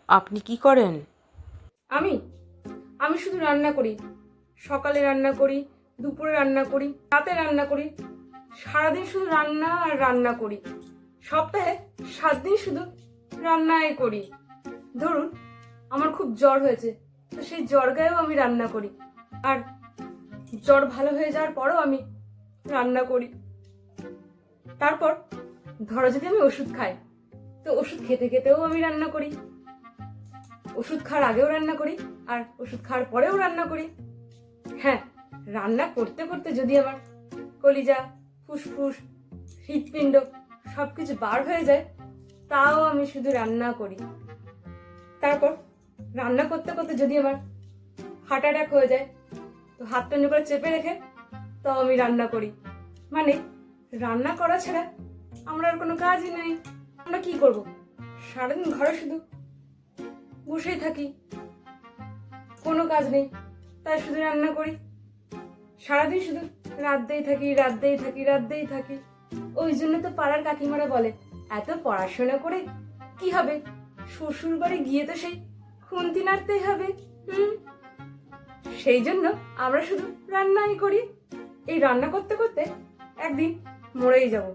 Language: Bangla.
আপনি কি করেন? আমি আমি শুধু রান্না করি। সকালে রান্না করি, দুপুরে রান্না করি, রাতে রান্না করি। সারাদিন শুধু রান্না আর রান্না করি। সপ্তাহে 7 দিন শুধু রান্নাই করি। ধরুন আমার খুব জ্বর হয়েছে, তো সেই জ্বর গায়েও আমি রান্না করি। আর জ্বর ভালো হয়ে যাওয়ার পরেও আমি রান্না করি। তারপর ধরো যদি আমি ওষুধ খাই, তো ওষুধ খেতে খেতেও আমি রান্না করি। ওষুধ খাওয়ার আগেও রান্না করি, আর ওষুধ খাওয়ার পরেও রান্না করি। হ্যাঁ, রান্না করতে করতে যদি আমার কলিজা, ফুসফুস, হৃৎপিণ্ড সবকিছু বার হয়ে যায়, তাও আমি শুধু রান্না করি। তারপর রান্না করতে করতে যদি আমার হার্ট অ্যাটাক হয়ে যায়, তো হাতটা নিয়ে করে চেপে রেখে তাও আমি রান্না করি। মানে রান্না করা ছাড়া আমরা আর কোনো কাজই নেই। আমরা কি করব? সারাদিন ঘরে শুধু বসেই থাকি, কোনো কাজ নেই, তাই শুধু রান্না করি। সারাদিন শুধু রাঁধতেই থাকি, রাঁধতেই থাকি, রাঁধতেই থাকি। ওই জন্য তো পাড়ার কাকিমারা বলে, এত পড়াশোনা করে কি হবে? শ্বশুর বাড়ি গিয়ে তো সেই খুন্তি নাড়তেই হবে। সেই জন্য আমরা শুধু রান্নাই করি। এই রান্না করতে করতে একদিন মরেই যাব।